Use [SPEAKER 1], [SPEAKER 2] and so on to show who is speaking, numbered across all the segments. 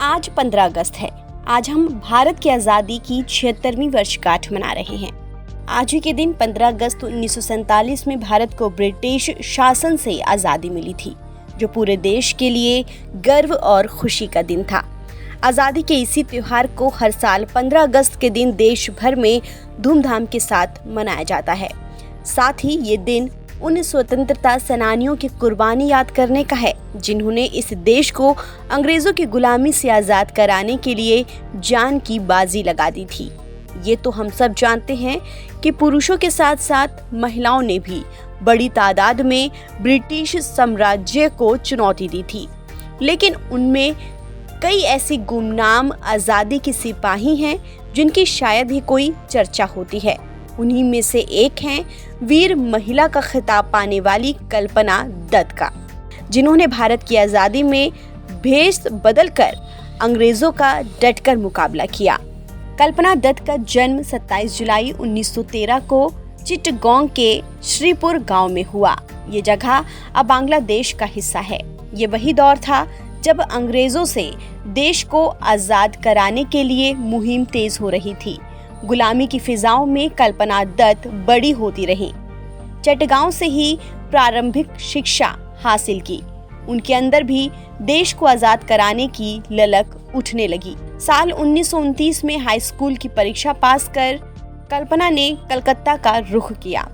[SPEAKER 1] आज 15 अगस्त है। आज हम भारत की आज़ादी की 76वीं वर्षगांठ मना रहे हैं। आज ही के दिन 15 अगस्त 1947 में भारत को ब्रिटिश शासन से आज़ादी मिली थी, जो पूरे देश के लिए गर्व और खुशी का दिन था। आज़ादी के इसी त्योहार को हर साल 15 अगस्त के दिन देश भर में धूमधाम के साथ मनाया जाता है। साथ ही ये दिन उन स्वतंत्रता सेनानियों की कुर्बानी याद करने का है, जिन्होंने इस देश को अंग्रेजों की गुलामी से आज़ाद कराने के लिए जान की बाजी लगा दी थी। ये तो हम सब जानते हैं कि पुरुषों के साथ साथ महिलाओं ने भी बड़ी तादाद में ब्रिटिश साम्राज्य को चुनौती दी थी, लेकिन उनमें कई ऐसी गुमनाम आज़ादी के सिपाही हैं जिनकी शायद ही कोई चर्चा होती है। उन्हीं में से एक हैं वीर महिला का खिताब पाने वाली कल्पना दत्त का, जिन्होंने भारत की आज़ादी में भेष बदलकर अंग्रेज़ों का डटकर मुकाबला किया। कल्पना दत्त का जन्म 27 जुलाई 1913 को चिटगांव के श्रीपुर गांव में हुआ। ये जगह अब बांग्लादेश का हिस्सा है। ये वही दौर था जब अंग्रेज़ों से देश को आज़ाद कराने के लिए मुहिम तेज हो रही थी। गुलामी की फिजाओं में कल्पना दत्त बड़ी होती रही। चिटगांव से ही प्रारंभिक शिक्षा हासिल की। उनके अंदर भी देश को आज़ाद कराने की ललक उठने लगी। साल 1929 में हाई स्कूल की परीक्षा पास कर कल्पना ने कलकत्ता का रुख किया।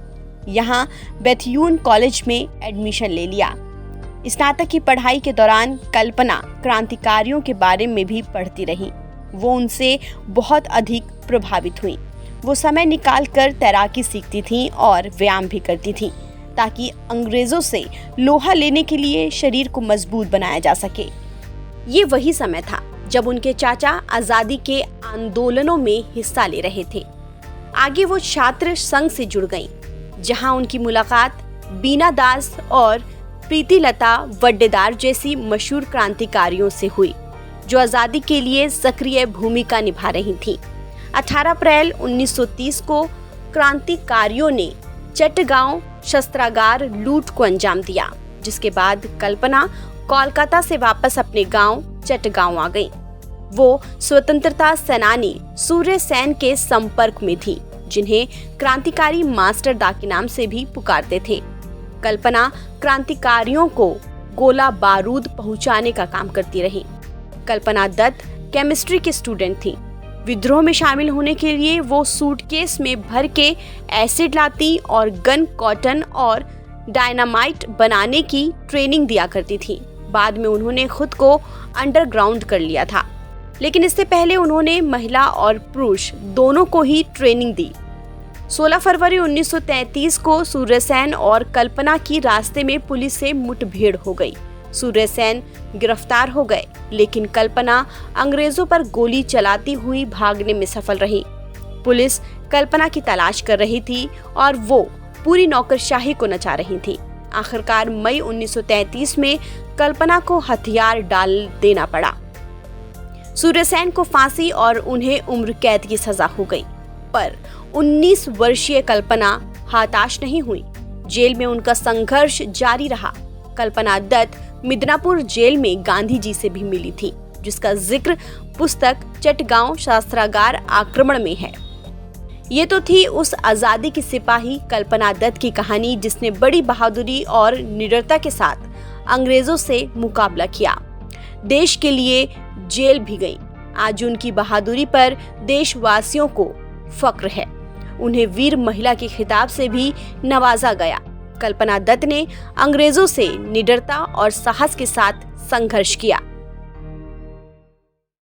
[SPEAKER 1] यहाँ बेथ्यून कॉलेज में एडमिशन ले लिया। स्नातक की पढ़ाई के दौरान कल्पना क्रांतिकारियों के बारे में भी पढ़ती रही। वो उनसे बहुत अधिक प्रभावित हुई। वो समय निकालकर तैराकी सीखती थीं और व्यायाम भी करती थीं, ताकि अंग्रेज़ों से लोहा लेने के लिए शरीर को मजबूत बनाया जा सके। ये वही समय था जब उनके चाचा आज़ादी के आंदोलनों में हिस्सा ले रहे थे। आगे वो छात्र संघ से जुड़ गईं, जहां उनकी मुलाकात बीना दास और प्रीतिलता वड्डेदार जैसी मशहूर क्रांतिकारियों से हुई, जो आज़ादी के लिए सक्रिय भूमिका निभा रही थीं। 18 अप्रैल 1930 को क्रांतिकारियों ने चिटगांव शस्त्रागार लूट को अंजाम दिया, जिसके बाद कल्पना कोलकाता से वापस अपने गांव चिटगांव आ गई। वो स्वतंत्रता सेनानी सूर्य सेन के संपर्क में थी, जिन्हें क्रांतिकारी मास्टर दा के नाम से भी पुकारते थे। कल्पना क्रांतिकारियों को गोला बारूद पहुंचाने का काम करती रही। कल्पना दत्त केमिस्ट्री की स्टूडेंट थी। विद्रोह में शामिल होने के लिए वो सूटकेस में भर के एसिड लाती और गन कॉटन और डायनामाइट बनाने की ट्रेनिंग दिया करती थी। बाद में उन्होंने खुद को अंडरग्राउंड कर लिया था, लेकिन इससे पहले उन्होंने महिला और पुरुष दोनों को ही ट्रेनिंग दी। 16 फरवरी 1933 को सूर्यसेन और कल्पना की रास्ते में पुलिस से मुठभेड़ हो गई। सूर्यसेन गिरफ्तार हो गए, लेकिन कल्पना अंग्रेजों पर गोली चलाती हुई भागने में सफल रही। पुलिस कल्पना की तलाश कर रही थी और वो पूरी नौकरशाही को नचा रही थी। आखिरकार मई 1933 में कल्पना को हथियार डाल देना पड़ा। सूर्यसेन को फांसी और उन्हें उम्र कैद की सजा हो गई, पर 19 वर्षीय कल्पना हताश नहीं हुई। जेल में उनका संघर्ष जारी रहा। कल्पना दत्त मिदनापुर जेल में गांधी जी से भी मिली थी, जिसका जिक्र पुस्तक चिटगांव शस्त्रागार आक्रमण में है। ये तो थी उस आज़ादी की सिपाही कल्पना दत्त की कहानी, जिसने बड़ी बहादुरी और निडरता के साथ अंग्रेजों से मुकाबला किया, देश के लिए जेल भी गई। आज उनकी बहादुरी पर देशवासियों को फक्र है। उन्हें वीर महिला के खिताब से भी नवाजा गया। कल्पना दत्त ने अंग्रेजों से निडरता और साहस के साथ संघर्ष किया।